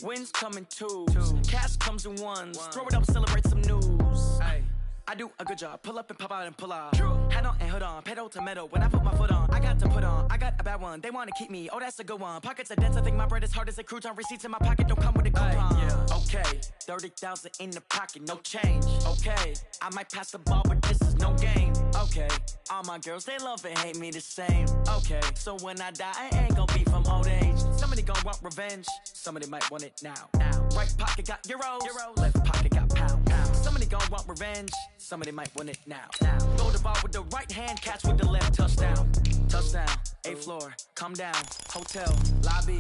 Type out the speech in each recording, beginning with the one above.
Wins come in twos. Cash comes in ones. Throw it up, celebrate some news. Ay. I do a good job. Pull up and pop out and pull off. Head on and hood on. Pedal to metal. When I put my foot on, I got to put on. I got a bad one. They want to keep me. Oh, that's a good one. Pockets are dense. I think my bread is hard as a crouton. Receipts in my pocket don't come with a coupon. Yeah. Okay. 30,000 in the pocket. No change. Okay. I might pass the ball, but this is no game. Okay. All my girls, they love and hate me the same. Okay. So when I die, I ain't gonna be from old age. Somebody gonna want revenge. Somebody might want it now. Right pocket got euros. Left pocket got pound. Somebody gonna want revenge. Somebody might win it now. Throw the ball with the right hand, catch with the left. Touchdown. Touchdown. 8th floor. Come down. Hotel. Lobby.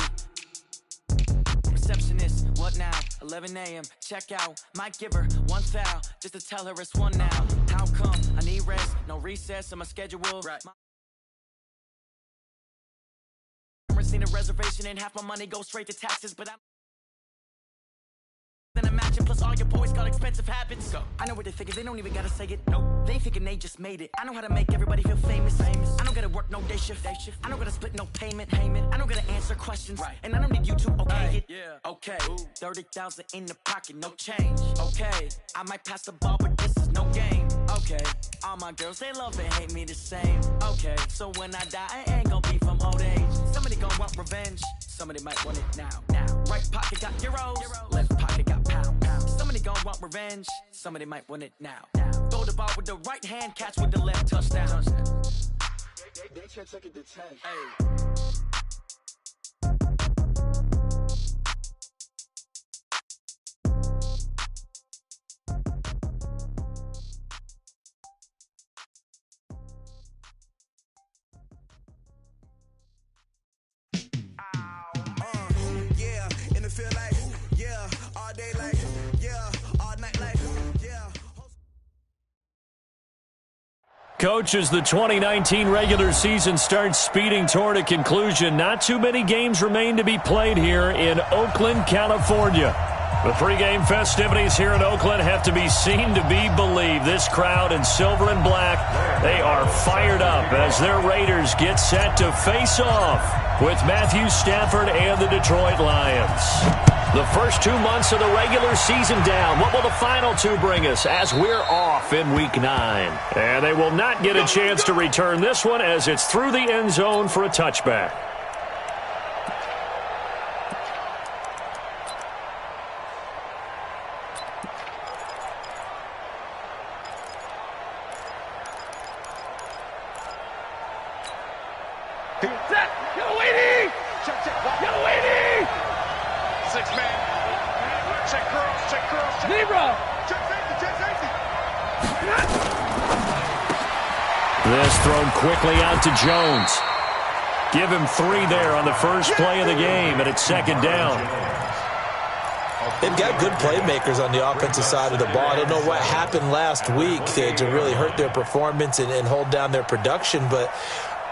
Receptionist. What now? 11 a.m. Check out. Might give her one foul just to tell her it's one now. How come? I need rest. No recess in my schedule. Right. Seen a reservation and half my money goes straight to taxes, but I'm imagine, plus all your boys got expensive habits. Go. I know what they thinking, they don't even gotta say it. Nope. They thinking they just made it. I know how to make everybody feel famous. I don't gotta work no day shift. I don't gotta split no payment. I don't gotta answer questions. Right. And I don't need you to okay it. Yeah. Okay. 30,000 in the pocket, no change. Okay. I might pass the ball, but this is no game. Okay. All my girls, they love and hate me the same. Okay. So when I die, I ain't gonna be from old age. Somebody gonna want revenge. Somebody might want it now. Right pocket got euros. Left pocket got pound. Somebody gonna want revenge. Somebody might want it now. Throw the ball with the right hand, catch with the left. Touchdown. They can't take it to 10. Hey. Coach, as the 2019 regular season starts speeding toward a conclusion, not too many games remain to be played here in Oakland, California. The pregame festivities here in Oakland have to be seen to be believed. This crowd in silver and black, they are fired up as their Raiders get set to face off with Matthew Stafford and the Detroit Lions. The first 2 months of the regular season down. What will the final two bring us as we're off in Week 9? And they will not get a chance to return this one as it's through the end zone for a touchback. This thrown quickly out to Jones. Give him 3 there on the first play of the game, and it's second down. They've got good playmakers on the offensive side of the ball. I don't know what happened last week to really hurt their performance and hold down their production, but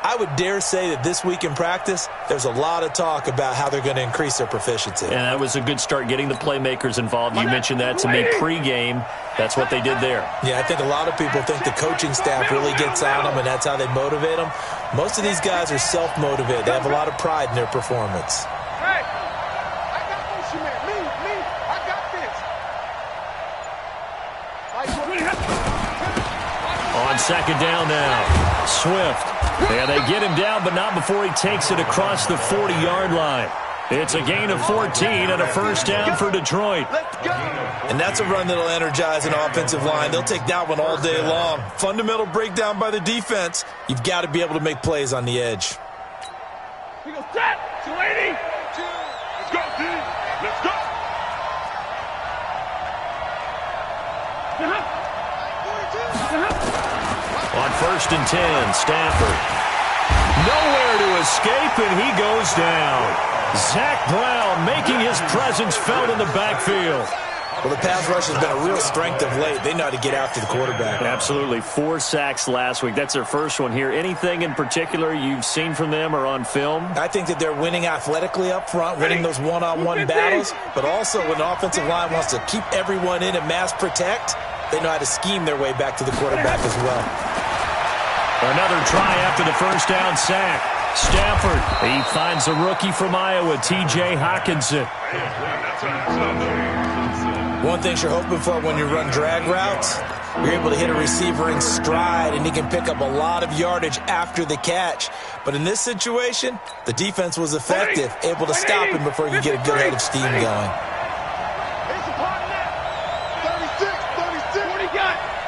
I would dare say that this week in practice, there's a lot of talk about how they're going to increase their proficiency. And that was a good start getting the playmakers involved. You mentioned that to me pregame. That's what they did there. Yeah, I think a lot of people think the coaching staff really gets on them, and that's how they motivate them. Most of these guys are self-motivated. They have a lot of pride in their performance. Hey, I got this, you man. Me, I got this. On second down now, Swift. And they get him down, but not before he takes it across the 40-yard line. It's a gain of 14 and a first down for Detroit. And that's a run that'll energize an offensive line. They'll take that one all day long. Fundamental breakdown by the defense. You've got to be able to make plays on the edge. We go set. 280. Let's go, D. Let's go. On first and 10, Stafford. Nowhere to escape, and he goes down. Zach Brown making his presence felt in the backfield. Well, the pass rush has been a real strength of late. They know how to get after the quarterback. Absolutely. 4 sacks last week. That's their first one here. Anything in particular you've seen from them or on film? I think that they're winning athletically up front, winning those one-on-one battles, but also when the offensive line wants to keep everyone in and mass protect, they know how to scheme their way back to the quarterback as well. Another try after the first down sack. Stafford, he finds a rookie from Iowa, T.J. Hockenson. One thing you're hoping for when you run drag routes, you're able to hit a receiver in stride, and he can pick up a lot of yardage after the catch. But in this situation, the defense was effective, able to stop him before he could get a good head of steam going.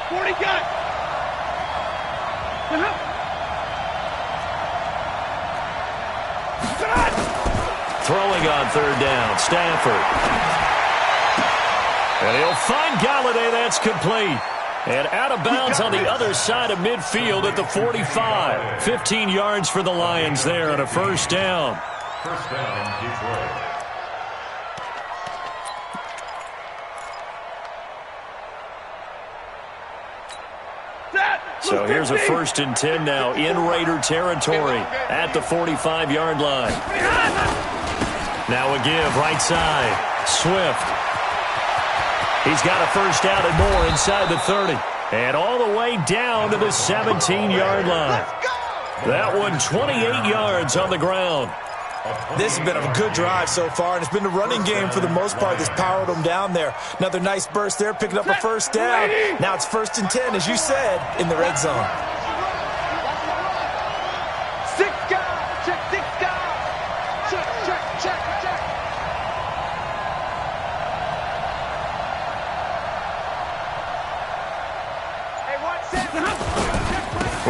40 got. Throwing on third down, Stafford. And he'll find Galladay. That's complete. And out of bounds on the other side of midfield at the 45. 15 yards for the Lions there on a first down. First down, Detroit. So here's a 1st and 10 now in Raider territory at the 45-yard line. Now a give right side. Swift. He's got a first down and more inside the 30. And all the way down to the 17-yard line. That one 28 yards on the ground. This has been a good drive so far, and it's been the running game for the most part that's powered them down there. Another nice burst there, picking up a first down. Now it's 1st and 10, as you said, in the red zone. 6 guys, check 6 guys. Check. Hey, watch that.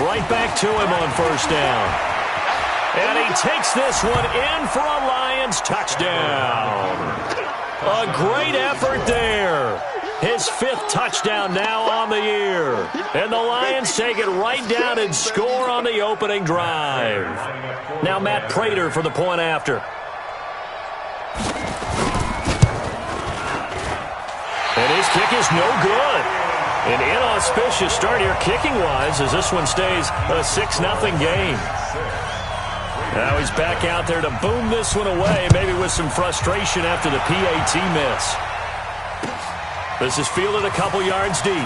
Right back to him on first down. And he takes this one in for a Lions touchdown. A great effort there. His 5th touchdown now on the year. And the Lions take it right down and score on the opening drive. Now Matt Prater for the point after. And his kick is no good. An inauspicious start here kicking-wise as this one stays a 6-0 game. Now he's back out there to boom this one away, maybe with some frustration after the PAT miss. This is fielded a couple yards deep.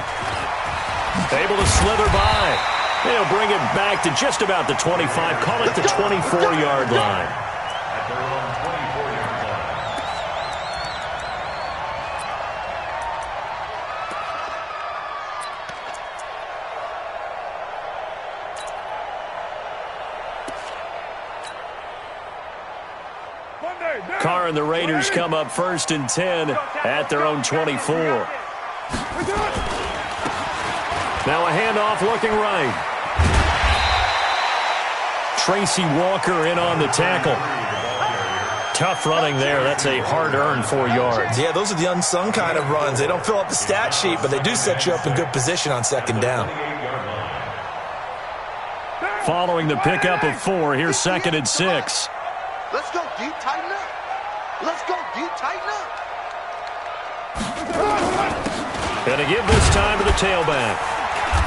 Able to slither by. They'll bring it back to just about the 25, call it the 24-yard line. At their own 24-yard line. Carr and the Raiders come up 1st and 10 at their own 24. Now a handoff looking right. Tracy Walker in on the tackle. Tough running there. That's a hard-earned 4 yards. Yeah, those are the unsung kind of runs. They don't fill up the stat sheet, but they do set you up in good position on 2nd down. Following the pickup of 4, here's 2nd and 6. Let's go deep, tighten up. Let's go deep, tighten up. And to give this time to the tailback.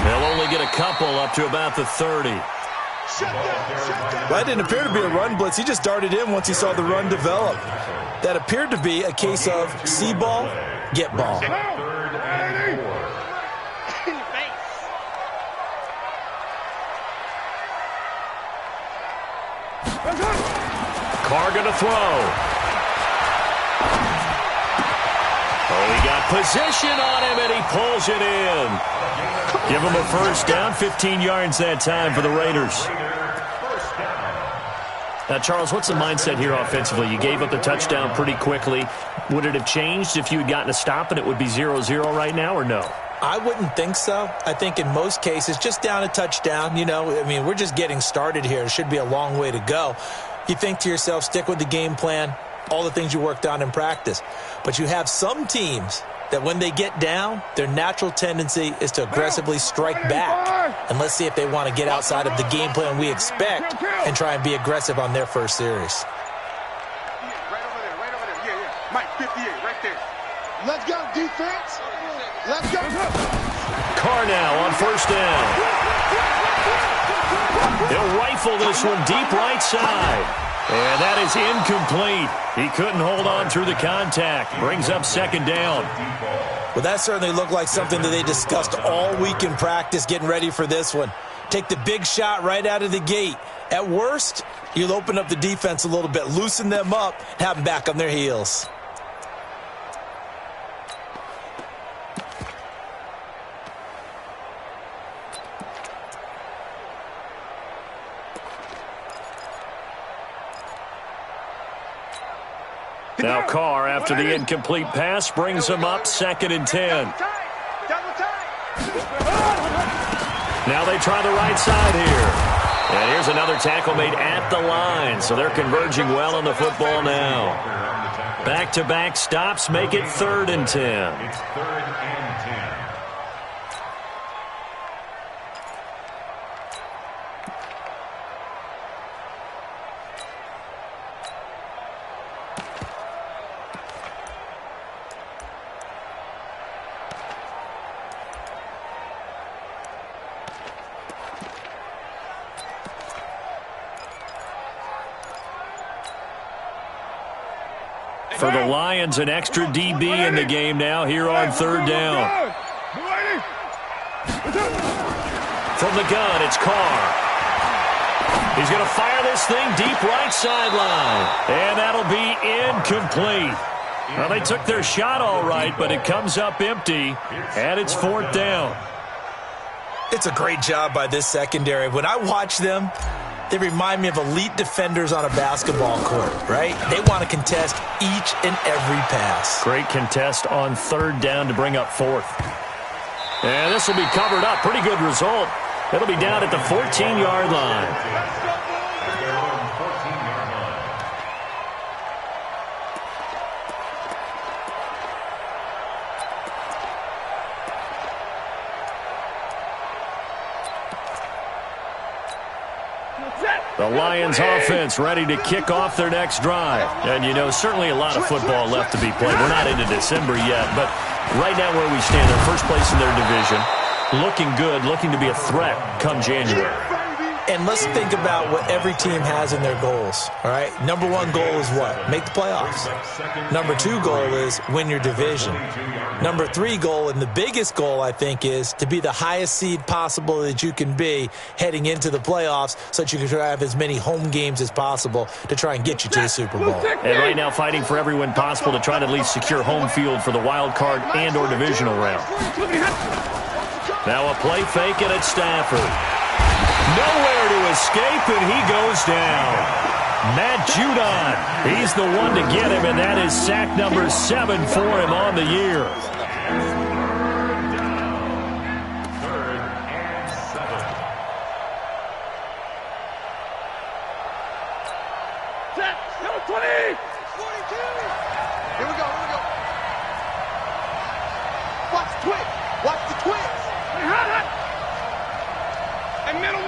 They'll only get a couple up to about the 30. Well, that didn't appear to be a run blitz. He just darted in once he saw the run develop. That appeared to be a case of see ball, get ball. Carr going to throw. Oh, he got position on him, and he pulls it in. Give him a first down, 15 yards that time for the Raiders. Now, Charles, what's the mindset here offensively? You gave up the touchdown pretty quickly. Would it have changed if you had gotten a stop and it would be 0-0 right now, or no? I wouldn't think so. I think in most cases, just down a touchdown, we're just getting started here. It should be a long way to go. You think to yourself, stick with the game plan, all the things you worked on in practice. But you have some teams that when they get down, their natural tendency is to aggressively strike back. And let's see if they want to get outside of the game plan we expect and try and be aggressive on their first series. Right over there. Yeah. Mike, 58, right there. Let's go, defense. Let's go. Carr now on first down. He'll rifle this one deep right side. And that is incomplete. He couldn't hold on through the contact. Brings up 2nd down. Well, that certainly looked like something that they discussed all week in practice getting ready for this one. Take the big shot right out of the gate. At worst, you'll open up the defense a little bit, loosen them up, have them back on their heels. Now Carr, after the incomplete pass, brings him up 2nd and 10. Now they try the right side here. And here's another tackle made at the line, so they're converging well on the football now. Back-to-back stops make it 3rd and 10. It's 3rd and 10. For the Lions, an extra DB in the game now here on 3rd down. From the gun, it's Carr. He's going to fire this thing deep right sideline. And that'll be incomplete. Well, they took their shot all right, but it comes up empty, and it's 4th down. It's a great job by this secondary. When I watch them, they remind me of elite defenders on a basketball court, right? They want to contest each and every pass. Great contest on 3rd down to bring up 4th. And this will be covered up. Pretty good result. It'll be down at the 14-yard line. The Lions offense ready to kick off their next drive. And, you know, certainly a lot of football left to be played. We're not into December yet, but right now where we stand, they're first place in their division. Looking good, looking to be a threat come January. And let's think about what every team has in their goals, all right? Number 1 goal is what? Make the playoffs. Number 2 goal is win your division. Number 3 goal, and the biggest goal, I think, is to be the highest seed possible that you can be heading into the playoffs so that you can have as many home games as possible to try and get you to the Super Bowl. And right now fighting for every win possible to try to at least secure home field for the wild card and or divisional round. Now a play fake, and it's Stafford. Nowhere to escape, and he goes down. Matt Judon, he's the one to get him, and that is sack number 7 for him on the year. 3rd and 7. Set. Number 20. 42. Here we go. Watch the twitch. Watch the twitch. Hot. And middle.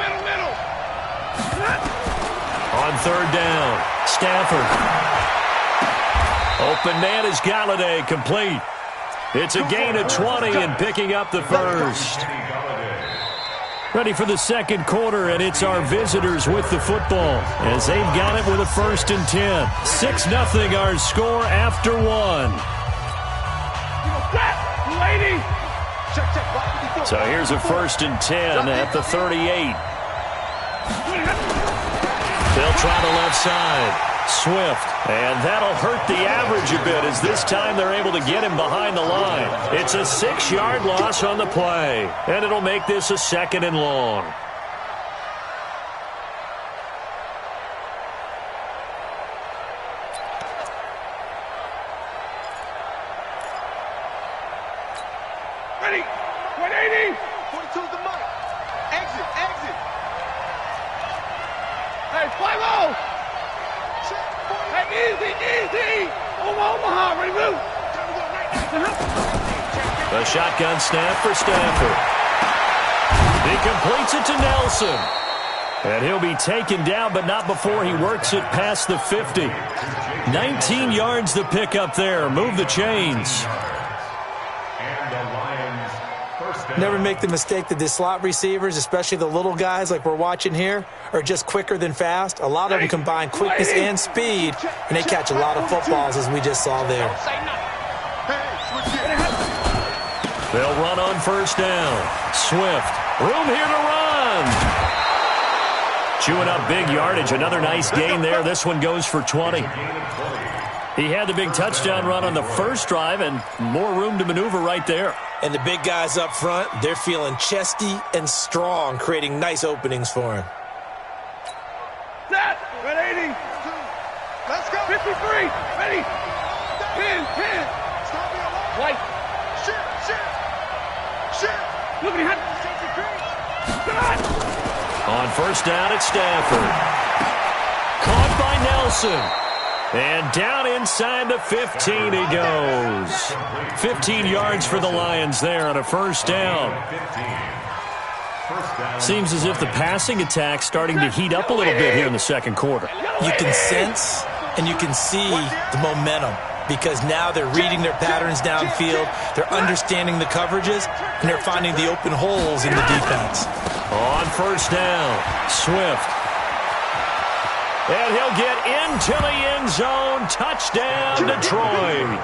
On 3rd down, Stafford. Open man is Galladay, complete. It's a gain of 20 and picking up the first. Ready for the 2nd quarter, and it's our visitors with the football as they've got it with a 1st and 10. 6-0 our score after 1. Lady. So here's a 1st and 10 at the 38. They'll try the left side. Swift. And that'll hurt the average a bit as this time they're able to get him behind the line. It's a 6-yard loss on the play. And it'll make this a 2nd and long. Ready. 180. 42 is the mark. Exit. Hey, fly low. Hey, easy. Omaha, ready, move. A shotgun snap for Stafford. He completes it to Nelson. And he'll be taken down, but not before he works it past the 50. 19 yards the pick up there. Move the chains. And the Lions first down. Never make the mistake that the slot receivers, especially the little guys like we're watching here, are just quicker than fast. A lot of them combine quickness and speed, and they catch a lot of footballs, as we just saw there. They'll run on 1st down. Swift. Room here to run. Chewing up big yardage. Another nice gain there. This one goes for 20. He had the big touchdown run on the first drive and more room to maneuver right there. And the big guys up front, they're feeling chesty and strong, creating nice openings for him. Set. 180. Let's go. 53. Ready. On first down, it's Stafford. Caught by Nelson. And down inside the 15 he goes. 15 yards for the Lions there on a first down. Seems as if the passing attack's starting to heat up a little bit here in the second quarter. You can sense and you can see the momentum because now they're reading their patterns downfield, they're understanding the coverages, and they're finding the open holes in the defense. On first down, Swift. And he'll get into the end zone. Touchdown, Detroit.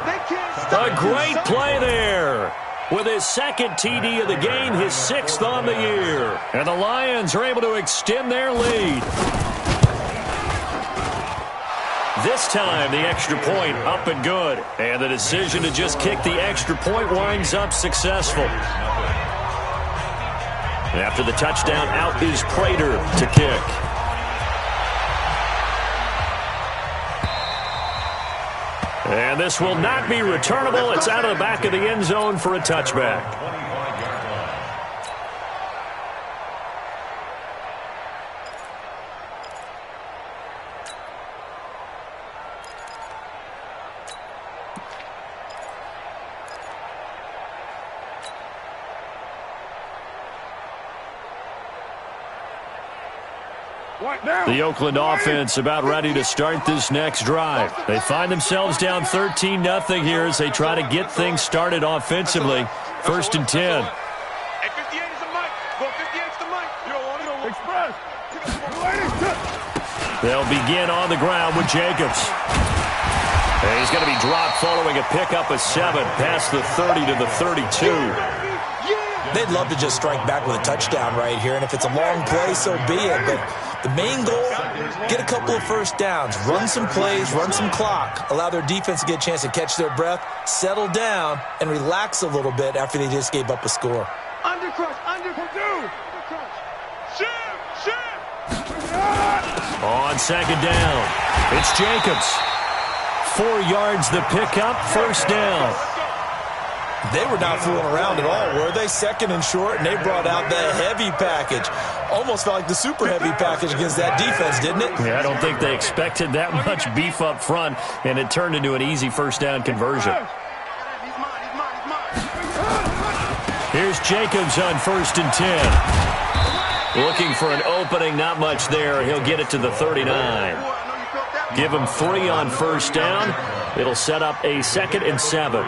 A great play there. With his second TD of the game, his 6th on the year. And the Lions are able to extend their lead. This time, the extra point up and good. And the decision to just kick the extra point winds up successful. After the touchdown, out is Prater to kick. And this will not be returnable. It's out of the back of the end zone for a touchback. The Oakland offense about ready to start this next drive. They find themselves down 13-0 here as they try to get things started offensively. First and 10. They'll begin on the ground with Jacobs. And he's going to be dropped following a pickup of 7 past the 30 to the 32. They'd love to just strike back with a touchdown right here, and if it's a long play, so be it. But the main goal, get a couple of first downs, run some plays, run some clock, allow their defense to get a chance to catch their breath, settle down, and relax a little bit after they just gave up a score. Undercrush. On second down, it's Jacobs. 4 yards the pickup, first down. They were not fooling around at all, were they? Second and short, and they brought out the heavy package. Almost felt like the super heavy package against that defense, didn't it? Yeah, I don't think they expected that much beef up front, and it turned into an easy first down conversion. Here's Jacobs on first and 10. Looking for an opening, not much there. He'll get it to the 39. Give him 3 on first down. It'll set up a 2nd and 7.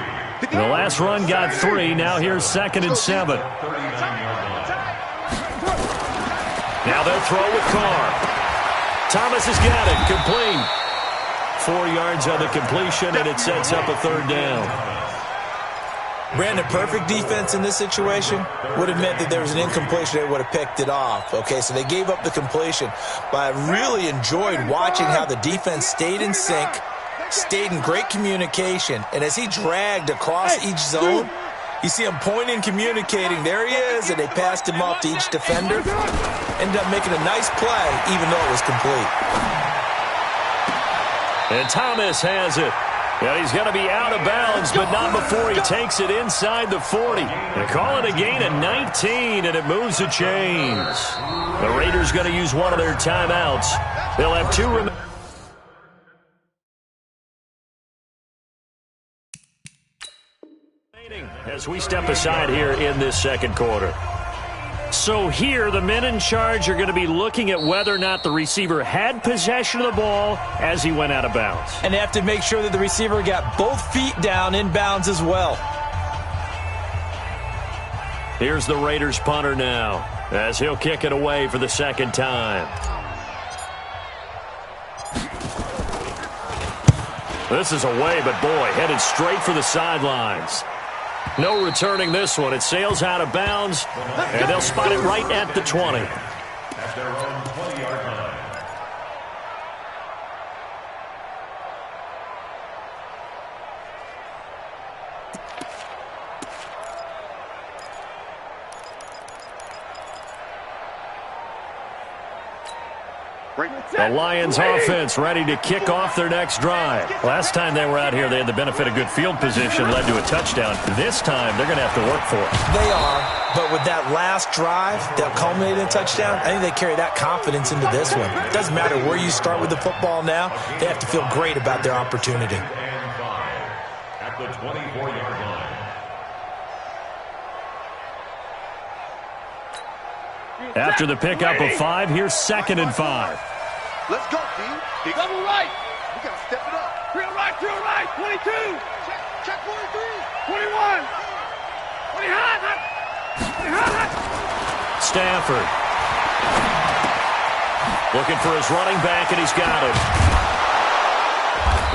The last run got 3. Now here's 2nd and 7. Now they'll throw with Carr. Thomas has got it. Complete. 4 yards on the completion, and it sets up a 3rd down. Brandon, perfect defense in this situation would have meant that there was an incompletion. They would have picked it off. Okay, so they gave up the completion. But I really enjoyed watching how the defense stayed in sync, stayed in great communication, and as he dragged across each zone, you see him pointing, communicating. There he is, and they passed him off to each defender. Ended up making a nice play, even though it was complete. And Thomas has it. And he's going to be out of bounds, but not before he takes it inside the 40. They call it a gain of 19, and it moves the chains. The Raiders going to use one of their timeouts. They'll have 2 remaining. As we step aside here in this second quarter. So here, the men in charge are going to be looking at whether or not the receiver had possession of the ball as he went out of bounds. And they have to make sure that the receiver got both feet down in bounds as well. Here's the Raiders punter now, as he'll kick it away for the 2nd time. This is away, but boy, headed straight for the sidelines. No returning this one. It sails out of bounds, and they'll spot it right at the 20. At their own 20-yard line. The Lions offense ready to kick off their next drive. Last time they were out here, they had the benefit of good field position, led to a touchdown. This time, they're going to have to work for it. They are, but with that last drive that culminated in a touchdown, I think they carry that confidence into this one. It doesn't matter where you start with the football now. They have to feel great about their opportunity. At the 24-yard line. After the pickup of 5, here's 2nd and 5. Let's go, D. Double right. We got to step it up. Real right, 22. Check 43. 21. 20 hot. Stafford. Looking for his running back, and he's got him.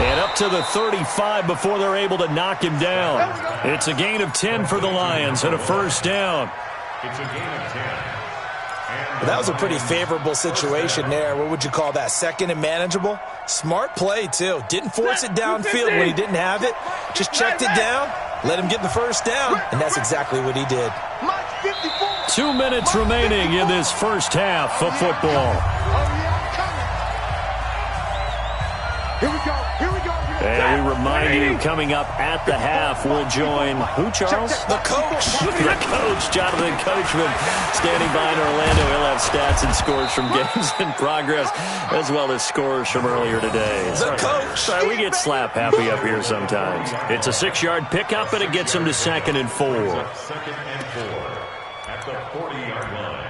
And up to the 35 before they're able to knock him down. It's a gain of 10 for the Lions and a first down. It's a gain of 10. Well, that was a pretty favorable situation there. What would you call that? Second and manageable? Smart play, too. Didn't force it downfield when he didn't have it. Just checked it down, let him get the first down, and that's exactly what he did. 2 minutes remaining in this first half of football. Here we go. And we remind you, coming up at the half, we'll join who, Charles? The coach. The coach, Jonathan Coachman, standing by in Orlando. He'll have stats and scores from games in progress, as well as scores from earlier today. The coach. Sorry, we get slap happy up here sometimes. It's a 6-yard pickup, and it gets him to 2nd and 4. 2nd and 4 at the 40-yard line.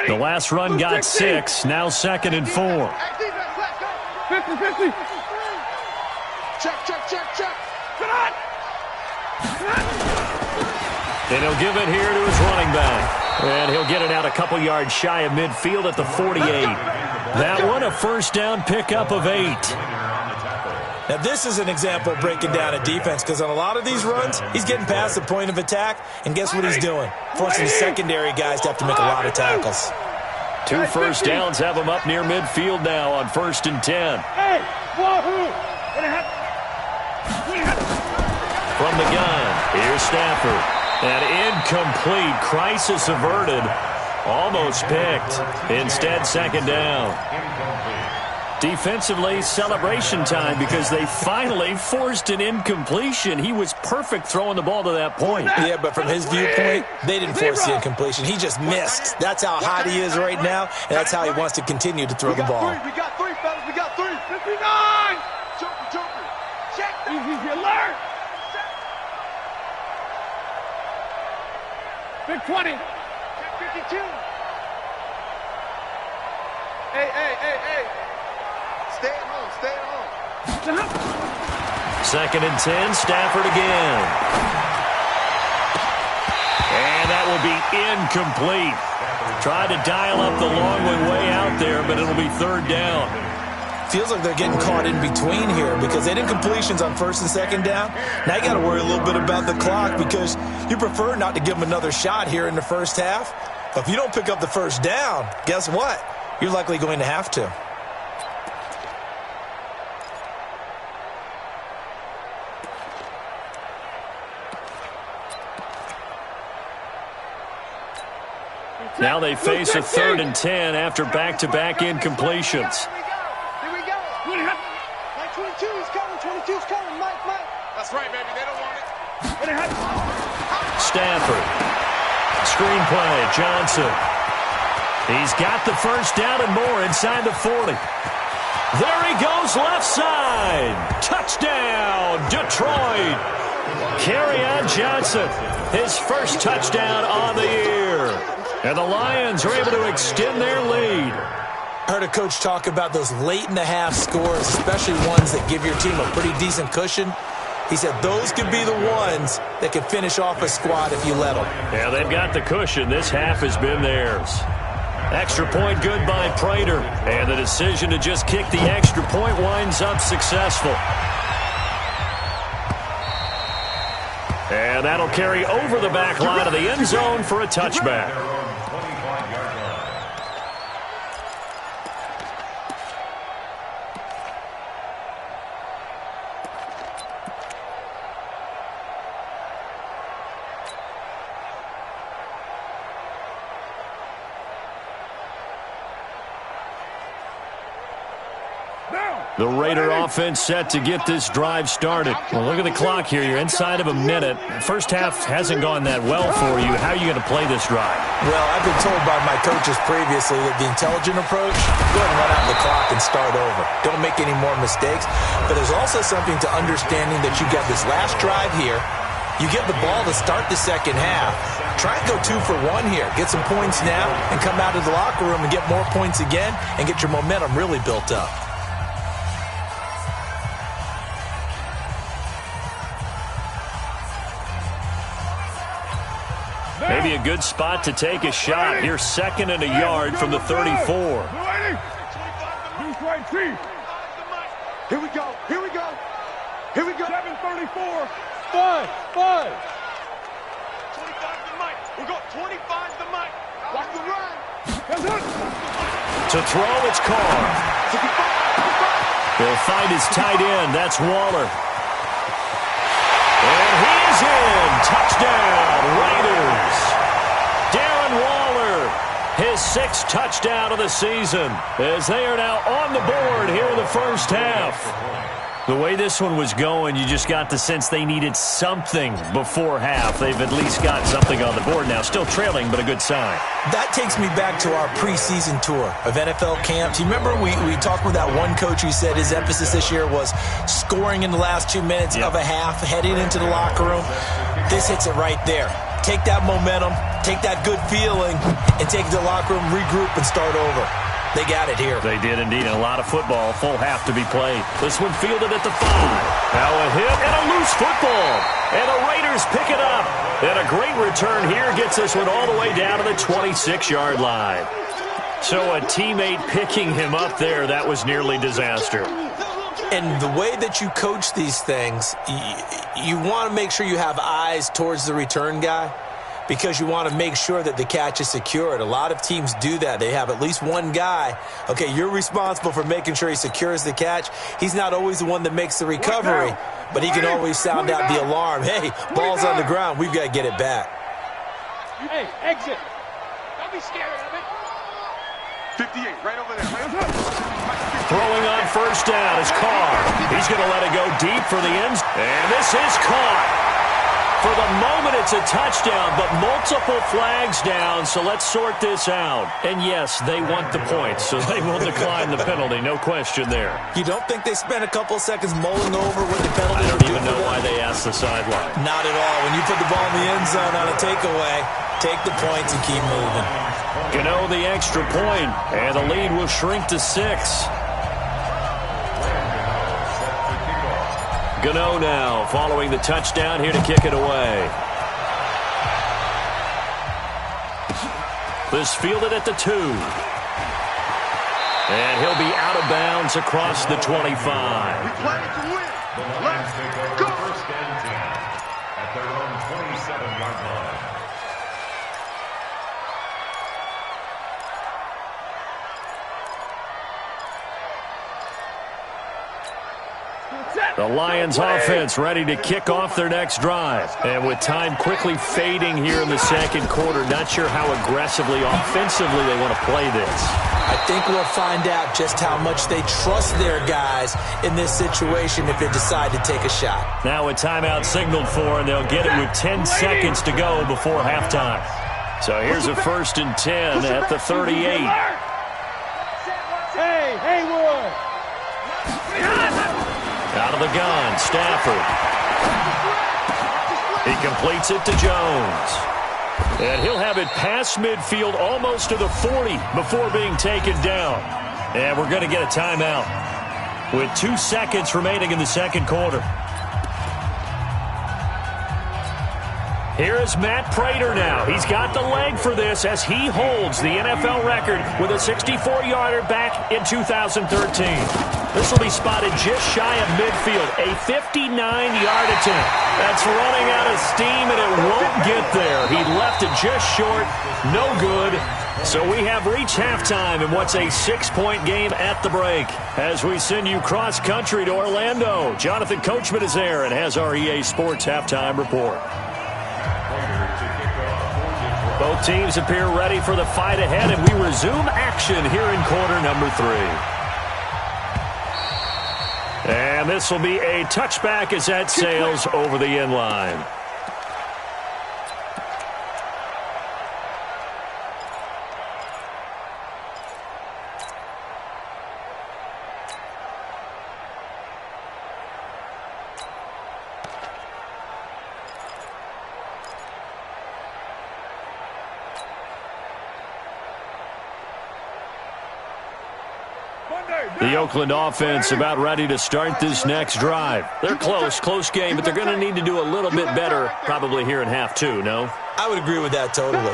The last run got 6. Now 2nd and 4. 50. Check. Come on. And he'll give it here to his running back. And he'll get it out a couple yards shy of midfield at the 48. That one, a first down pickup of 8. Now, this is an example of breaking down a defense, because on a lot of these runs, he's getting past the point of attack, and guess what he's doing? Forcing the secondary guys to have to make a lot of tackles. 2 first downs have him up near midfield now on 1st and 10. From the gun, here's Stafford. An incomplete, crisis averted, almost picked. Instead, 2nd down. Defensively, celebration time because they finally forced an incompletion. He was perfect throwing the ball to that point. Yeah, but from his viewpoint, they didn't force the incompletion. He just missed. That's how hot he is right now, and that's how he wants to continue to throw the ball. We got 3, fellas. We got 3. 59. Joker. Check. Easy alert. Big 20. Check 52. Hey. Stay at home. 2nd and 10, Stafford again. And that will be incomplete. Tried to dial up the long way out there, but it'll be 3rd down. Feels like they're getting caught in between here because they did completions on 1st and 2nd down. Now you got to worry a little bit about the clock because you prefer not to give them another shot here in the first half. But if you don't pick up the first down, guess what? You're likely going to have to. Now they face a 3rd and 10 after back-to-back incompletions. Here we go. Mike 22 is coming. 22's coming. Mike. That's right, baby. They don't want it. Stafford. Screenplay. Johnson. He's got the first down and more inside the 40. There he goes, left side. Touchdown, Detroit. Kerryon Johnson, his first touchdown on the year. And the Lions are able to extend their lead. Heard a coach talk about those late-in-the-half scores, especially ones that give your team a pretty decent cushion. He said those could be the ones that can finish off a squad if you let them. Yeah, they've got the cushion. This half has been theirs. Extra point good by Prater. And the decision to just kick the extra point winds up successful. And that'll carry over the back line of the end zone for a touchback. The Raider offense set to get this drive started. Well, look at the clock here. You're inside of a minute. First half hasn't gone that well for you. How are you going to play this drive? Well, I've been told by my coaches previously that the intelligent approach, go ahead and run out the clock and start over. Don't make any more mistakes. But there's also something to understanding that you got this last drive here. You get the ball to start the second half. Try and go 2 for 1 here. Get some points now and come out of the locker room and get more points again and get your momentum really built up. Maybe a good spot to take a shot. You're second and a yard from the 34. Here we go. Here we go. Here we go. 7:34. 5. 25 to Mike. We got 25 to Mike. Watch the run. To throw, it's Carr. They'll find his tight end. That's Waller. And he's in. Touchdown, Raiders. Darren Waller, his 6th touchdown of the season, as they are now on the board here in the first half. The way this one was going, you just got the sense they needed something before half. They've at least got something on the board now. Still trailing, but a good sign. That takes me back to our preseason tour of NFL camps. You remember we talked with that one coach who said his emphasis this year was scoring in the last 2 minutes of a half, heading into the locker room. This hits it right there. Take that momentum, take that good feeling, and take it to the locker room, regroup, and start over. They got it here. They did indeed. A lot of football, full half to be played. This one fielded at the 5. Now a hit and a loose football. And the Raiders pick it up. And a great return here gets this one all the way down to the 26-yard line. So a teammate picking him up there, that was nearly disaster. And the way that you coach these things, you want to make sure you have eyes towards the return guy, because you want to make sure that the catch is secured. A lot of teams do that. They have at least one guy. Okay, you're responsible for making sure he secures the catch. He's not always the one that makes the recovery, but he can always sound out the alarm. Hey, ball's on the ground. We've got to get it back. Hey, exit. Don't be scared of it. 58, right over there. Throwing on first down is Carr. He's going to let it go deep for the ends. And this is caught. For the moment, it's a touchdown, but multiple flags down, so let's sort this out. And yes, they want the points, so they will decline the penalty, no question there. You don't think they spent a couple of seconds mulling over what the penalty I don't even know why they asked the sideline. Not at all. When you put the ball in the end zone on a takeaway, take the points and keep moving. Gano the extra point, and the lead will shrink to 6. Gano now following the touchdown here to kick it away. This fielded at the 2. And he'll be out of bounds across the 25. We play to win. Let's go. First and 10 at their own 27-yard line. The Lions offense ready to kick off their next drive. And with time quickly fading here in the second quarter, not sure how aggressively, offensively they want to play this. I think we'll find out just how much they trust their guys in this situation if they decide to take a shot. Now a timeout signaled for, and they'll get it with 10 seconds to go before halftime. So here's a 1st and 10 at the 38. Hey, Haywood. Out of the gun, Stafford. He completes it to Jones. And he'll have it past midfield almost to the 40 before being taken down. And we're going to get a timeout with 2 seconds remaining in the second quarter. Here is Matt Prater now. He's got the leg for this as he holds the NFL record with a 64-yarder back in 2013. This will be spotted just shy of midfield, a 59-yard attempt. That's running out of steam, and it won't get there. He left it just short, no good. So we have reached halftime in what's a 6-point game at the break. As we send you cross-country to Orlando, Jonathan Coachman is there and has our EA Sports halftime report. Both teams appear ready for the fight ahead, and we resume action here in quarter number 3. And this will be a touchback as that sails over the end line. The Oakland offense about ready to start this next drive. They're close game, but they're going to need to do a little bit better probably here in half two, no? I would agree with that totally.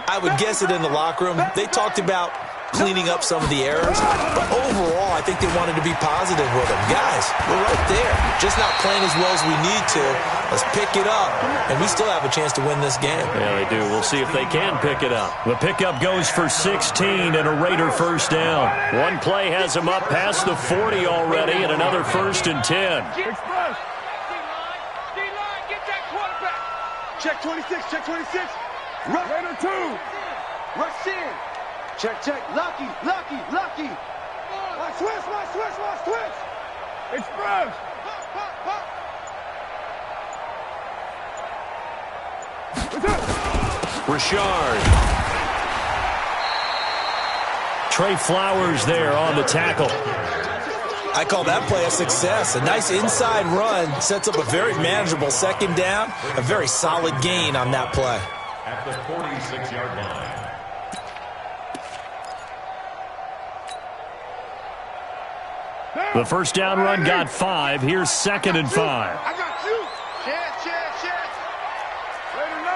I would guess it in the locker room. They talked about cleaning up some of the errors, but overall, I think they wanted to be positive with them. Guys, we're right there. Just not playing as well as we need to. Let's pick it up, and we still have a chance to win this game. Yeah, they do. We'll see if they can pick it up. The pickup goes for 16 and a Raider first down. One play has them up past the 40 already, and another 1st and 10. Express. D-line, get that quarterback. Check 26, check 26. Rush. Raider 2. Rush in. Check. Lucky. My switch. Express. Pop. Richard. Trey Flowers there on the tackle. I call that play a success. A nice inside run sets up a very manageable second down. A very solid gain on that play. At the 46-yard line. The first down run got 5. Here's 2nd and 5. I got you. Chance. Raider 9.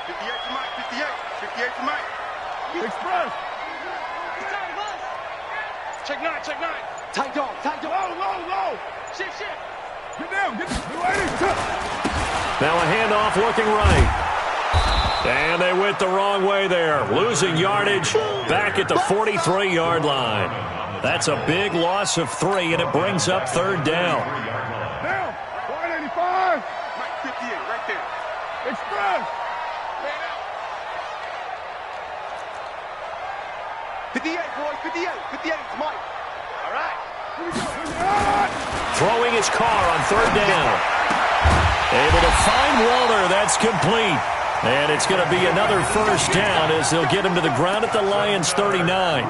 58 to Mike. 58 to Mike. Express. Check 9. Tight dog. Low. Shift. Get down. Now a handoff looking right. And they went the wrong way there. Losing yardage back at the 43-yard line. That's a big loss of 3, and it brings up 3rd down. Down. 185. Mike 58 right there. Express. 58, boys. 58 to Mike. All right. Throwing his car on 3rd down. Able to find Walter. That's complete. And it's going to be another first down as they'll get him to the ground at the Lions' 39.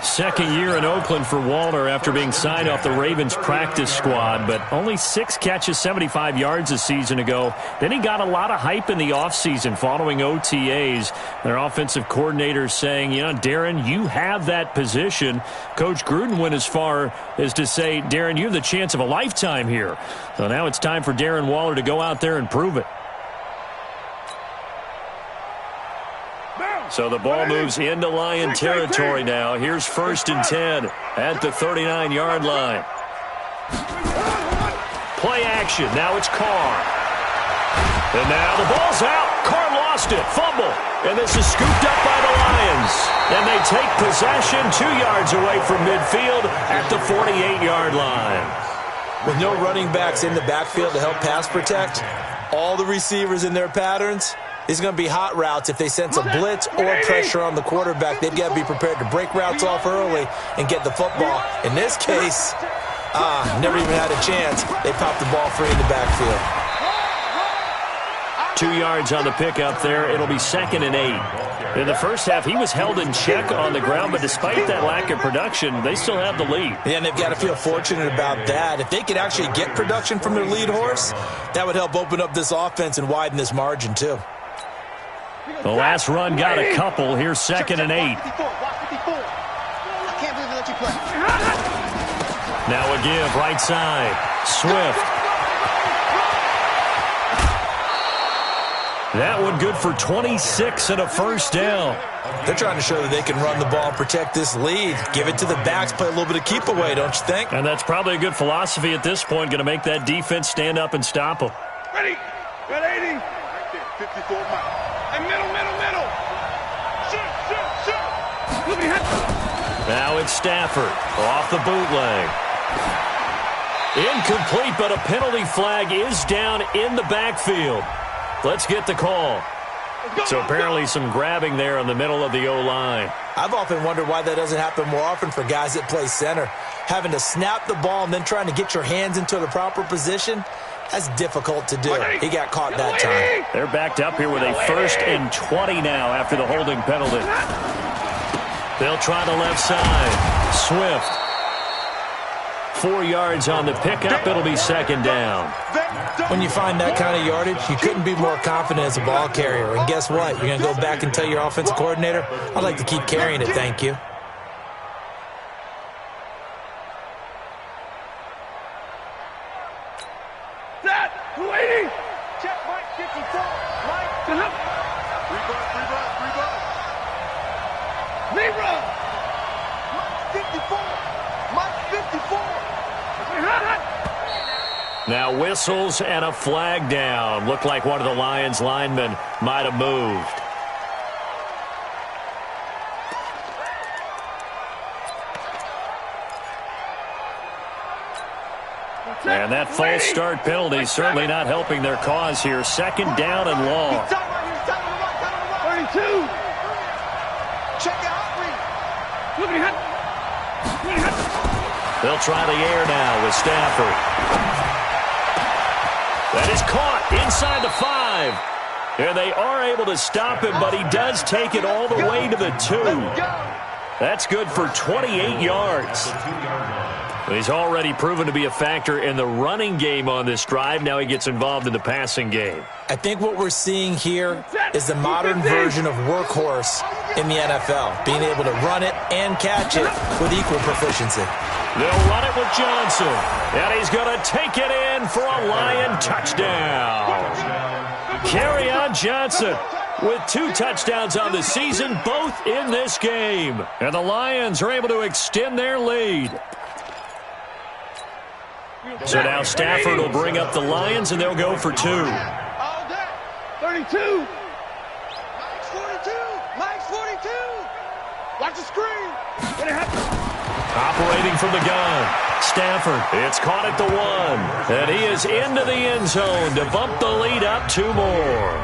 Second year in Oakland for Walter after being signed off the Ravens practice squad, but only 6 catches, 75 yards a season ago. Then he got a lot of hype in the offseason following OTAs. Their offensive coordinator saying, Darren, you have that position. Coach Gruden went as far as to say, Darren, you have the chance of a lifetime here. So now it's time for Darren Waller to go out there and prove it. So the ball moves into Lion territory now. Here's 1st and 10 at the 39-yard line. Play action. Now it's Carr. And now the ball's out. Carr lost it. Fumble. And this is scooped up by the Lions. And they take possession 2 yards away from midfield at the 48-yard line. With no running backs in the backfield to help pass protect, all the receivers in their patterns, it's going to be hot routes. If they sense a blitz or pressure on the quarterback, they've got to be prepared to break routes off early and get the football. In this case, never even had a chance. They popped the ball free in the backfield. 2 yards on the pickup there. It'll be 2nd and 8. In the first half, he was held in check on the ground, but despite that lack of production, they still have the lead. Yeah, and they've got to feel fortunate about that. If they could actually get production from their lead horse, that would help open up this offense and widen this margin, too. The last run got a couple. Here's 2nd and 8. I can't believe they let you play. Now a give, right side. Swift. That one good for 26 and a first down. They're trying to show that they can run the ball and protect this lead. Give it to the backs, play a little bit of keep away, don't you think? And that's probably a good philosophy at this point. Going to make that defense stand up and stop them. Ready. Got 80. Right there, 54 miles. And middle. Shoot. Now it's Stafford off the bootleg. Incomplete, but a penalty flag is down in the backfield. Let's get the call. So apparently some grabbing there in the middle of the O-line. I've often wondered why that doesn't happen more often for guys that play center. Having to snap the ball and then trying to get your hands into the proper position, that's difficult to do. He got caught that time. They're backed up here with a 1st and 20 now after the holding penalty. They'll try the left side. Swift. 4 yards on the pickup. It'll be 2nd down. When you find that kind of yardage, you couldn't be more confident as a ball carrier. And guess what? You're going to go back and tell your offensive coordinator, I'd like to keep carrying it, thank you. Set. 280. Check Mike 54. Mike. Libra. Mike 54. Mike 54. Now whistles and a flag down. Looked like one of the Lions linemen might have moved. And that false start penalty certainly not helping their cause here. 2nd down and long. 32. Check out. They'll try the air now with Stafford. That is caught inside the 5. And they are able to stop him, but he does take it all the way to the 2. That's good for 28 yards. He's already proven to be a factor in the running game on this drive. Now he gets involved in the passing game. I think what we're seeing here is the modern version of workhorse in the NFL, being able to run it and catch it with equal proficiency. They'll run it with Johnson, and he's going to take it in for a Lion touchdown. Kerryon Johnson with 2 touchdowns on the season, both in this game. And the Lions are able to extend their lead. So now Stafford will bring up the Lions, and they'll go for 2. 32. Mike's 42. Mike's 42. Watch the screen. Operating from the gun. Stafford, it's caught at the 1. And he is into the end zone to bump the lead up 2 more.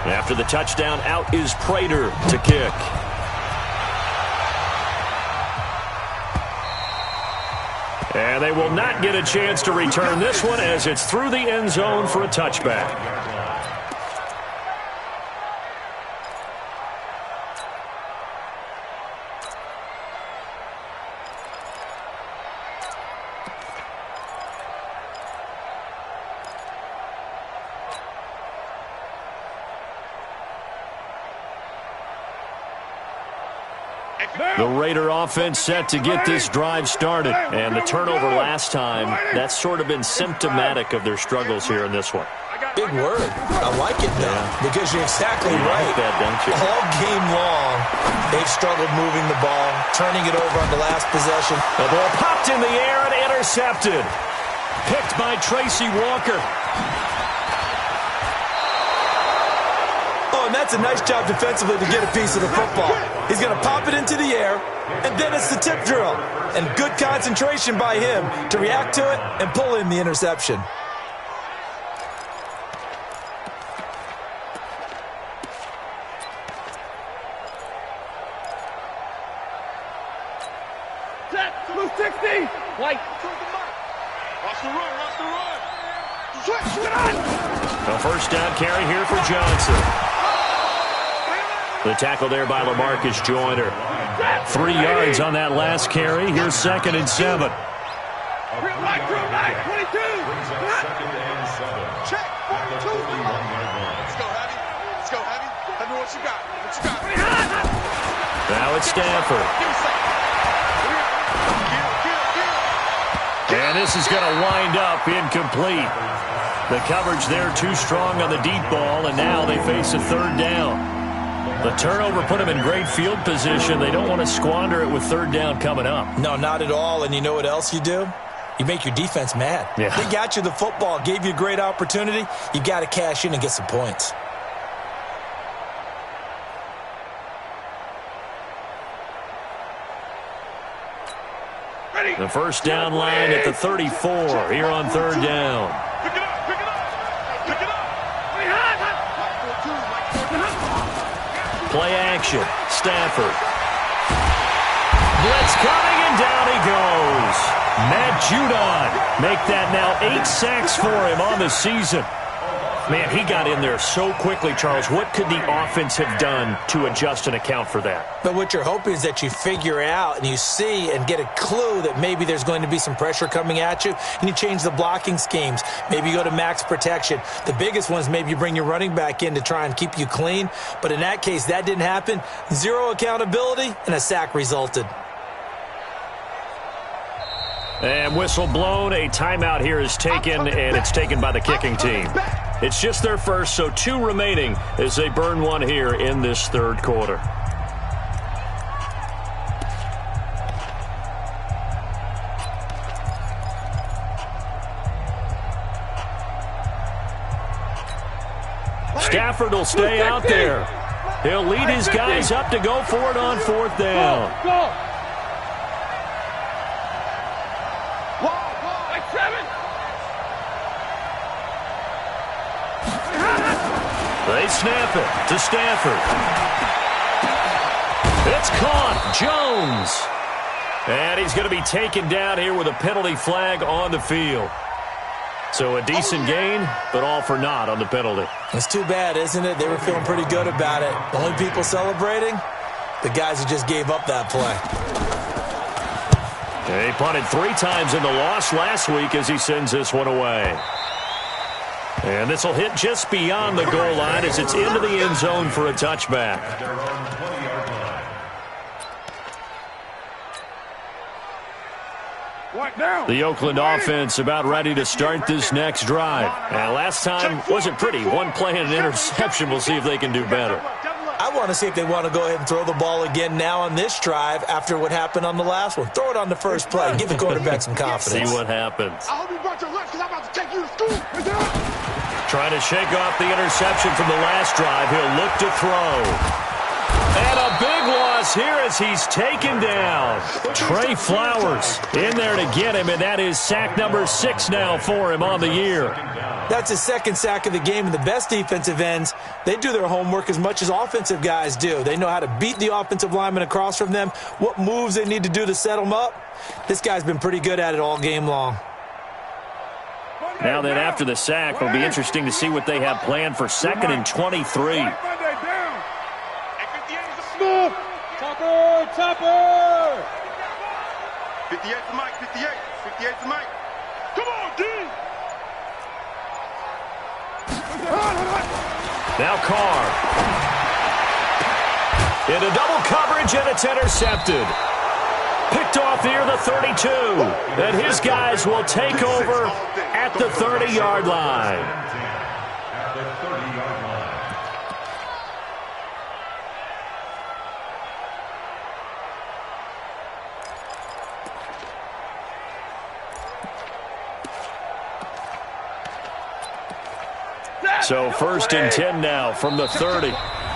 After the touchdown, out is Prater to kick. And they will not get a chance to return this one as it's through the end zone for a touchback. The Raider offense set to get this drive started. And the turnover last time, that's sort of been symptomatic of their struggles here in this one. Big word. I like it, though, because you're exactly right. Like that, don't you? All game long, they've struggled moving the ball, turning it over on the last possession. The ball popped in the air and intercepted. Picked by Tracy Walker. Oh, and that's a nice job defensively to get a piece of the football. He's going to pop it into the air, and then it's the tip drill. And good concentration by him to react to it and pull in the interception. Set. 260. White. Watch the run. Watch the run. Switch on. The first down carry here for Johnson. The tackle there by LaMarcus Joyner. 3 yards on that last carry. Here's 2nd and 7. Real right. 22. Check. 42. Let's go, Heavy. Let's go, Heavy. Tell me what you got. What you got? Now it's Stafford. And this is going to wind up incomplete. The coverage there too strong on the deep ball, and now they face a 3rd down. The turnover put them in great field position. They don't want to squander it with 3rd down coming up. No, not at all. And you know what else you do? You make your defense mad. Yeah. They got you the football, gave you a great opportunity. You got to cash in and get some points. The first down line at the 34 here on third down. Pick it up, pick it up, pick it up. Play action. Stafford. Blitz coming, and down he goes. Matt Judon make that now 8 sacks for him on the season. Man, he got in there so quickly, Charles. What could the offense have done to adjust and account for that? But what you're hoping is that you figure out and you see and get a clue that maybe there's going to be some pressure coming at you, and you change the blocking schemes. Maybe you go to max protection. The biggest one is maybe you bring your running back in to try and keep you clean. But in that case, that didn't happen. Zero accountability, and a sack resulted. And whistle blown. A timeout here is taken, and it's taken by the kicking team. It's just their first, so 2 remaining as they burn one here in this third quarter. Stafford will stay out there. He'll lead his guys up to go for it on fourth down. Go. They snap it to Stafford. It's caught. Jones. And he's going to be taken down here with a penalty flag on the field. So a decent gain, but all for naught on the penalty. It's too bad, isn't it? They were feeling pretty good about it. The only people celebrating, the guys who just gave up that play. He punted 3 times in the loss last week as he sends this one away. And this will hit just beyond the goal line as it's into the end zone for a touchback. The Oakland offense about ready to start this next drive. And last time wasn't pretty. 1 play and an interception. We'll see if they can do better. I want to see if they want to go ahead and throw the ball again now on this drive after what happened on the last one. Throw it on the first play. Give the quarterback some confidence. See what happens. I hope you brought your lunch because I'm about to take you to school. Trying to shake off the interception from the last drive. He'll look to throw. And a big loss here as he's taken down. Trey Flowers in there to get him, and that is sack number 6 now for him on the year. That's his 2nd sack of the game, and the best defensive ends, they do their homework as much as offensive guys do. They know how to beat the offensive lineman across from them, what moves they need to do to set them up. This guy's been pretty good at it all game long. Now then, after the sack, it'll be interesting to see what they have planned for 2nd and 23. Topper! 58 to Mike, 58 to Mike. Come on, D! Now Carr. Into double coverage, and it's intercepted. Picked off near the 32. And his guys will take over at the 30-yard line. So 1st and 10 now from the 30.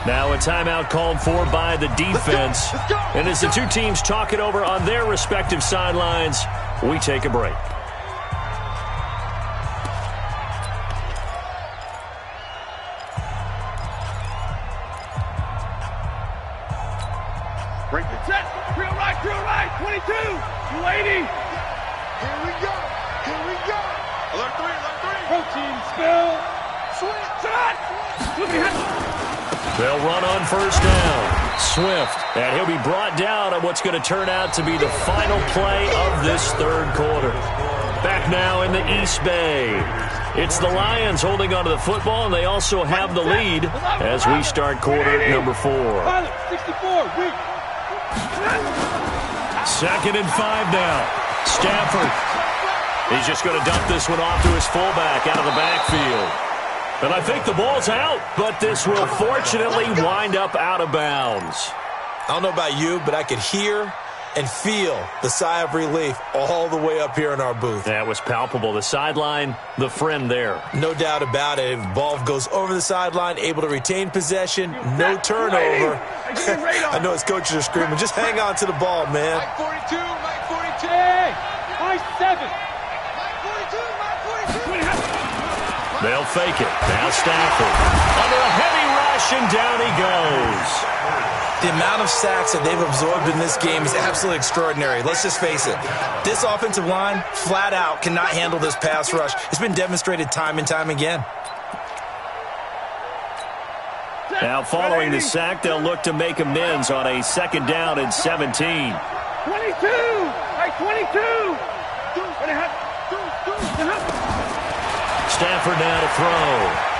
Now a timeout called for by the defense. And as the 2 teams talk it over on their respective sidelines, we take a break. Break the set. Real right, 22, 280. Here we go. Alert 3. Protein spill. They'll run on 1st down. Swift, and he'll be brought down on what's going to turn out to be the final play of this third quarter. Back now in the East Bay. It's the Lions holding onto the football, and they also have the lead as we start quarter number 4. 64, 2nd and 5 now. Stafford. He's just going to dump this one off to his fullback out of the backfield. And I think the ball's out, but this will fortunately wind up out of bounds. I don't know about you, but I could hear and feel the sigh of relief all the way up here in our booth. That was palpable. The sideline, the friend there. No doubt about it. If the ball goes over the sideline, able to retain possession, no turnover. I know his coaches are screaming, just hang on to the ball, man. Mike 42, Mike 42. Hey! 7. They'll fake it. Now Stafford. Under a heavy rush, and down he goes. The amount of sacks that they've absorbed in this game is absolutely extraordinary. Let's just face it. This offensive line, flat out, cannot handle this pass rush. It's been demonstrated time and time again. Now following the sack, they'll look to make amends on a 2nd down and 17. 22! Hey, 22! Stafford now to throw.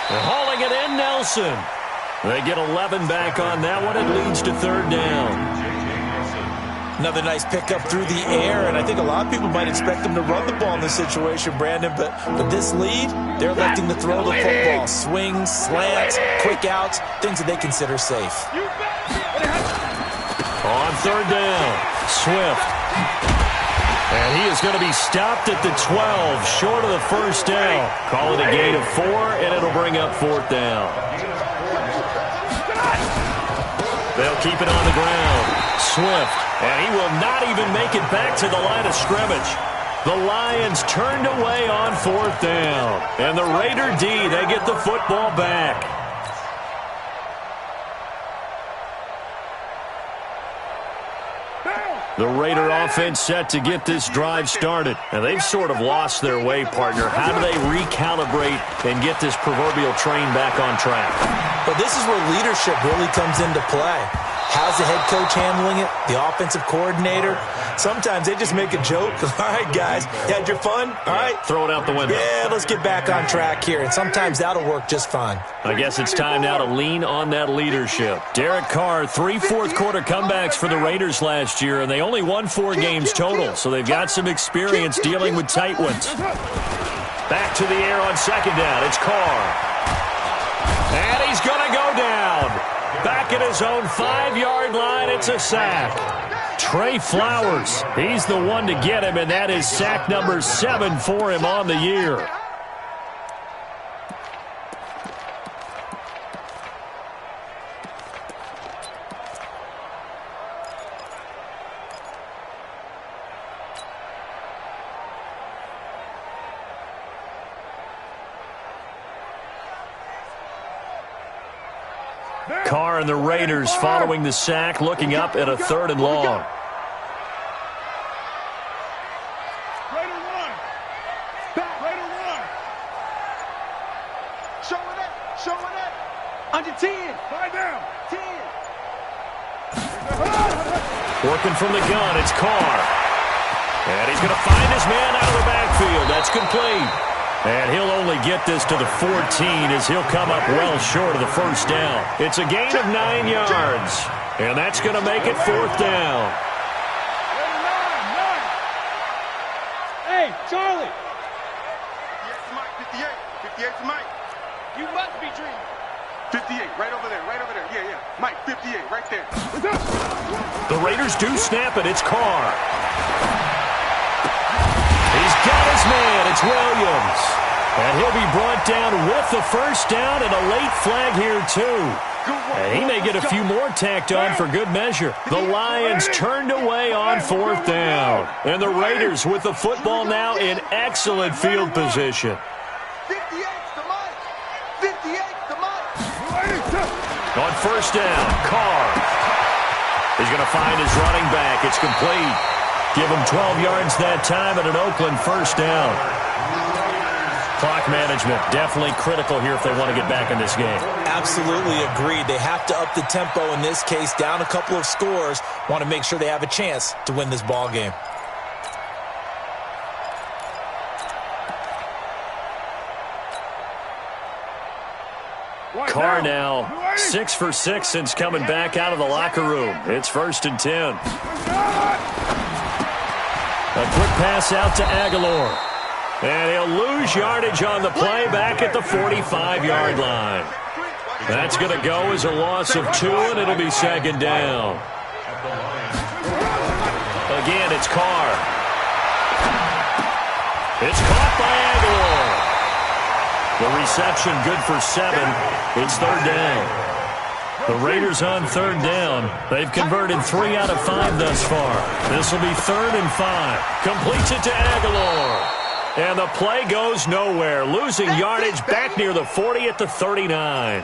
They're hauling it in, Nelson. They get 11 back on that one. It leads to 3rd down. Another nice pickup through the air, and I think a lot of people might expect them to run the ball in this situation, Brandon, but with this lead, they're electing to throw the football. Swings, slants, quick outs, things that they consider safe. On 3rd down, Swift. And he is going to be stopped at the 12, short of the 1st down. Call it a gain of 4, and it'll bring up 4th down. They'll keep it on the ground. Swift, and he will not even make it back to the line of scrimmage. The Lions turned away on 4th down. And the Raider D, they get the football back. The Raider offense set to get this drive started. And they've sort of lost their way, partner. How do they recalibrate and get this proverbial train back on track? But this is where leadership really comes into play. How's the head coach handling it? The offensive coordinator? Sometimes they just make a joke. All right, guys, you had your fun? All right. Throw it out the window. Yeah, let's get back on track here. And sometimes that'll work just fine. I guess it's time now to lean on that leadership. Derek Carr, 3 fourth-quarter comebacks for the Raiders last year, and they only won 4 games total, so they've got some experience dealing with tight ones. Back to the air on 2nd down. It's Carr. And he's going to go down. Back at his own 5-yard line, it's a sack. Trey Flowers, he's the one to get him, and that is sack number 7 for him on the year. Carr and the Raiders following the sack, looking up at a 3rd and long. Raider 1. Raider 1. Showing it. Showing it. Under 10. 5 down. 10. Working from the gun, it's Carr. And he's going to find his man out of the backfield. That's complete. And he'll only get this to the 14 as he'll come up well short of the 1st down. It's a gain of 9 yards. And that's going to make it 4th down. Hey, Charlie. 58 to Mike. 58 to Mike. You must be dreaming. 58, right over there, right over there. Yeah, yeah. Mike, 58, right there. The Raiders do snap it. It's Carr. He's got his man. It's Williams. And he'll be brought down with the 1st down and a late flag here, too. And he may get a few more tacked on for good measure. The Lions turned away on 4th down. And the Raiders with the football now in excellent field position. 58 to Mike. 58 to Mike. On 1st down, Carr. He's going to find his running back. It's complete. Give him 12 yards that time and an Oakland 1st down. Clock management definitely critical here if they want to get back in this game. Absolutely agreed. They have to up the tempo in this case, down a couple of scores. Want to make sure they have a chance to win this ball game. Carr now 6 for 6 since coming back out of the locker room. It's 1st and 10. A quick pass out to Aguilar. And he'll lose yardage on the play back at the 45-yard line. That's going to go as a loss of 2, and it'll be 2nd down. Again, it's Carr. It's caught by Aguilar. The reception good for 7. It's 3rd down. The Raiders on third down. They've converted 3 out of 5 thus far. This will be 3rd and 5. Completes it to Aguilar. And the play goes nowhere. Losing yardage back near the 40 at the 39.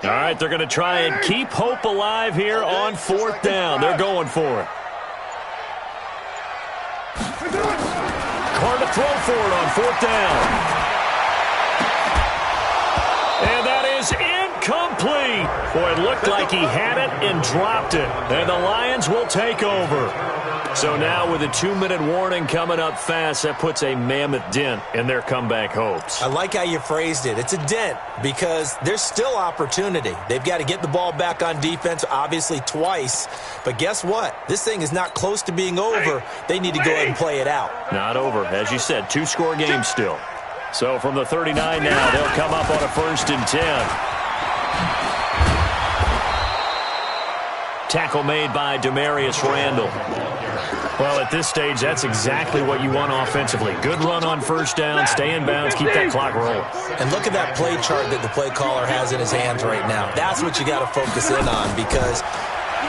All right, they're going to try and keep hope alive here on 4th down. They're going for it. Carr to throw for it on 4th down. And that is incomplete. Boy, it looked like he had it and dropped it. And the Lions will take over. So now with a 2-minute warning coming up fast, that puts a mammoth dent in their comeback hopes. I like how you phrased it. It's a dent because there's still opportunity. They've got to get the ball back on defense, obviously twice. But guess what? This thing is not close to being over. They need to go ahead and play it out. Not over. As you said, 2-score game still. So from the 39 now, they'll come up on a 1st and 10. Tackle made by Demarius Randall. Well, at this stage, that's exactly what you want offensively. Good run on 1st down, stay in bounds, keep that clock rolling. And look at that play chart that the play caller has in his hands right now. That's what you got to focus in on because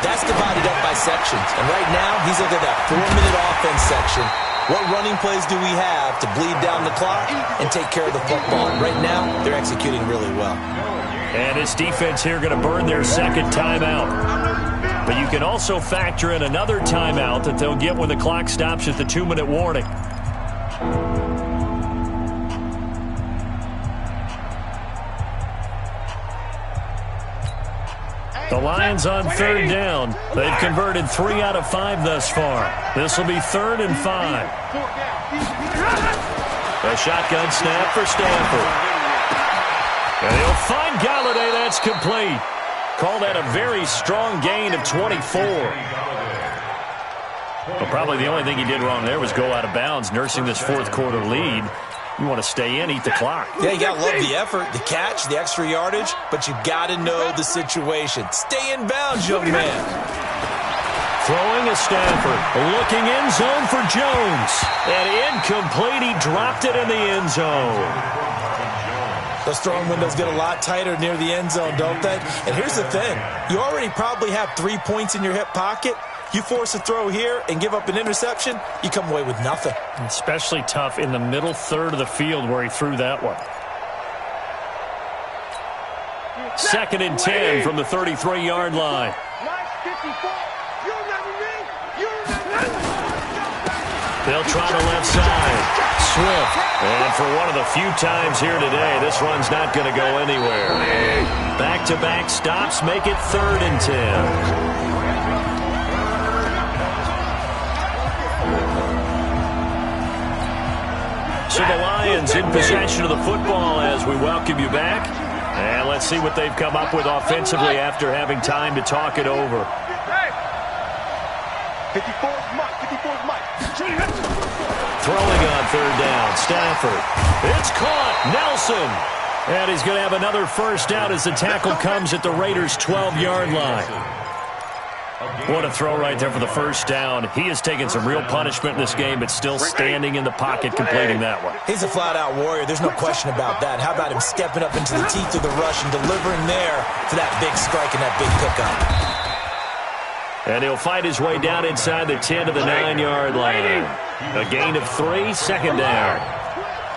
that's divided up by sections. And right now, he's looking at that 4-minute offense section. What running plays do we have to bleed down the clock and take care of the football? Right now, they're executing really well. And this defense here going to burn their 2nd timeout. But you can also factor in another timeout that they'll get when the clock stops at the 2-minute warning. The Lions on 3rd down. They've converted 3 out of 5 thus far. This will be 3rd and 5. A shotgun snap for Stanford. And he'll find Galladay. That's complete. Call that a very strong gain of 24. Well, probably the only thing he did wrong there was go out of bounds, nursing this 4th quarter lead. You want to stay in, eat the clock. Yeah, you got to love the effort, the catch, the extra yardage, but you got to know the situation. Stay in bounds, young man. Throwing a Stanford. Looking end zone for Jones. And incomplete. He dropped it in the end zone. Those throwing windows get a lot tighter near the end zone, don't they? And here's the thing. You already probably have 3 points in your hip pocket. You force a throw here and give up an interception, you come away with nothing. Especially tough in the middle third of the field where he threw that one. 2nd and 10 from the 33-yard line. They'll try the left side. Swift. And for one of the few times here today, this run's not going to go anywhere. Back-to-back stops make it 3rd and 10. So the Lions in possession of the football as we welcome you back. And let's see what they've come up with offensively after having time to talk it over. 54's Mike. 54's Mike. Throwing on 3rd down, Stafford. It's caught, Nelson. And he's going to have another 1st down as the tackle comes at the Raiders' 12-yard line. What a throw right there for the 1st down. He has taken some real punishment in this game, but still standing in the pocket completing that one. He's a flat-out warrior. There's no question about that. How about him stepping up into the teeth of the rush and delivering there for that big strike and that big pickup. And he'll fight his way down inside the 10 to the 9-yard line. A gain of 3, 2nd down.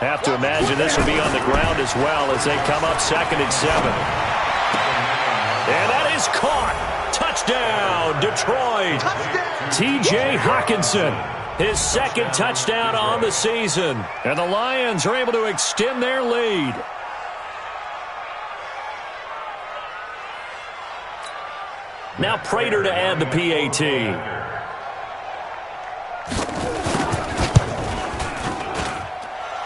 Have to imagine this will be on the ground as well as they come up 2nd and 7. And that is caught. Touchdown, Detroit. T.J. Hawkinson, his 2nd touchdown on the season. And the Lions are able to extend their lead. Now Prater to add the PAT.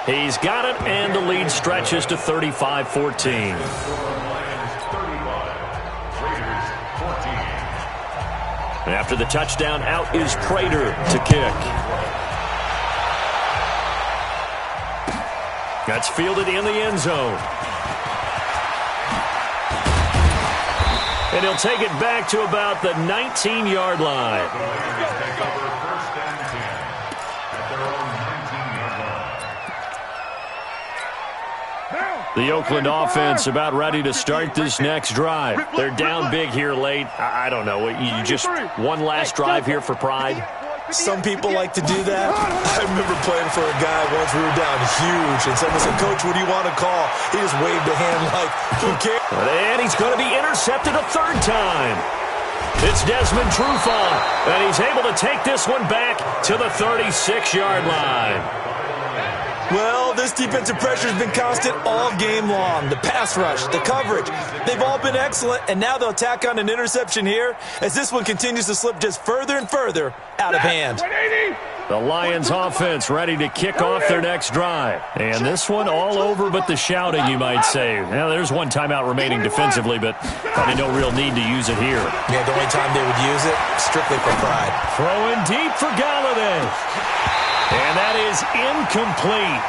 He's got it, and the lead stretches to 35-14. After the touchdown, out is Prater to kick. That's fielded in the end zone. And he'll take it back to about the 19-yard line. Take over first and 10 at their own 19-yard line. The Oakland offense about ready to start this next drive. They're down big here late. I don't know. You just one last drive here for pride? Some people like to do that. I remember playing for a guy once. We were down huge, and someone said, "Coach, what do you want to call?" He just waved a hand like, who cares? And he's going to be intercepted a third time. It's Desmond Trufant, and he's able to take this one back to the 36-yard line. Well, this defensive pressure has been constant all game long. The pass rush, the coverage, they've all been excellent, and now they'll tack on an interception here as this one continues to slip just further and further out of hand. The Lions offense ready to kick off their next drive. And this one all over but the shouting, you might say. Now, there's one timeout remaining defensively, but probably no real need to use it here. Yeah, the only time they would use it, strictly for pride. Throwing deep for Galladay. And that is incomplete.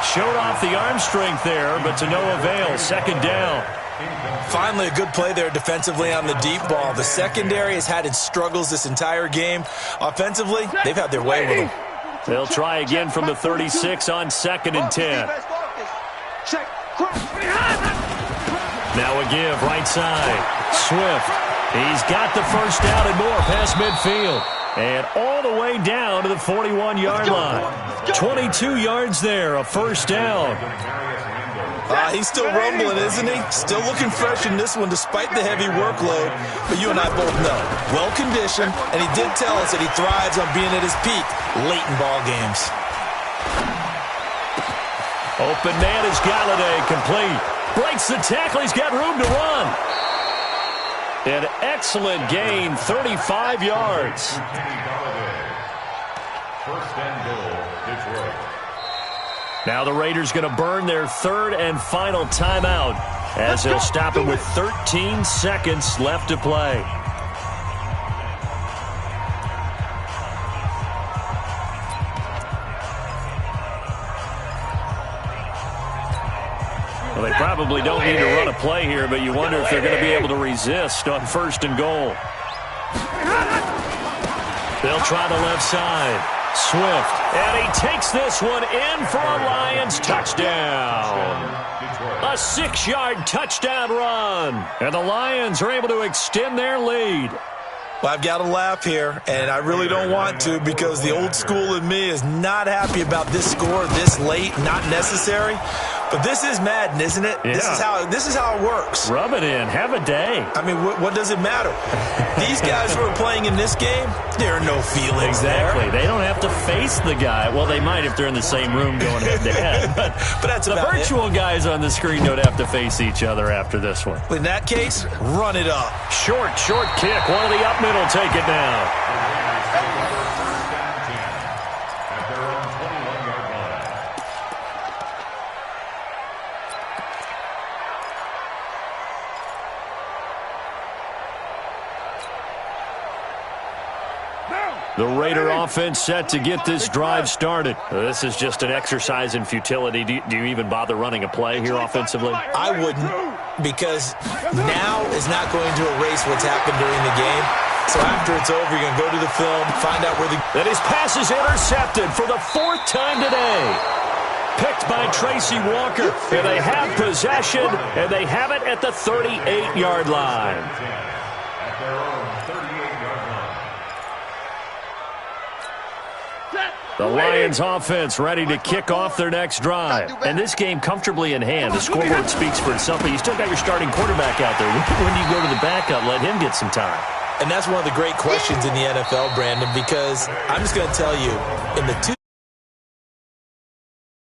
Showed off the arm strength there, but to no avail. Second down. Finally, a good play there defensively on the deep ball. The secondary has had its struggles this entire game. Offensively, they've had their way with them. They'll try again from the 36 on 2nd and 10. Now a give, right side. Swift. He's got the first down and more past midfield. And all the way down to the 41-yard line. 22 yards there, a first down. He's still rumbling, isn't he? Still looking fresh in this one despite the heavy workload. But you and I both know, well-conditioned, and he did tell us that he thrives on being at his peak late in ball games. Open man is Galladay, complete. Breaks the tackle, he's got room to run. An excellent gain, 35 yards. First and goal, Detroit. Now the Raiders going to burn their third and final timeout as they'll stop it with 13 seconds left to play. Well, they probably don't need to run a play here, but you wonder if they're going to be able to resist on first and goal. They'll try the left side. Swift, and he takes this one in for a Lions touchdown. A 6-yard touchdown run, and the Lions are able to extend their lead. Well, I've got to laugh here, and I really don't want to because the old school in me is not happy about this score this late, not necessary. But this is Madden, isn't it? Yeah. This is how it works. Rub it in. Have a day. I mean, what does it matter? These guys who are playing in this game, there are no feelings Exactly. there. They don't have to face the guy. Well, they might if they're in the same room going head-to-head. But that's the about virtual guys on the screen don't have to face each other after this one. In that case, run it up. Short kick. One of the up middle take it down. The Raider offense set to get this drive started. This is just an exercise in futility. Do you even bother running a play here offensively? I wouldn't, because now is not going to erase what's happened during the game. So after it's over, you're going to go to the film, find out where the... And his pass is intercepted for the 4th time today. Picked by Tracy Walker. And they have possession, and they have it at the 38-yard line. At their own 38-yard line. The Lions offense ready to kick off their next drive. And this game comfortably in hand. The scoreboard speaks for itself, but you still got your starting quarterback out there. When do you go to the backup, let him get some time? And that's one of the great questions in the NFL, Brandon, because I'm just going to tell you, in the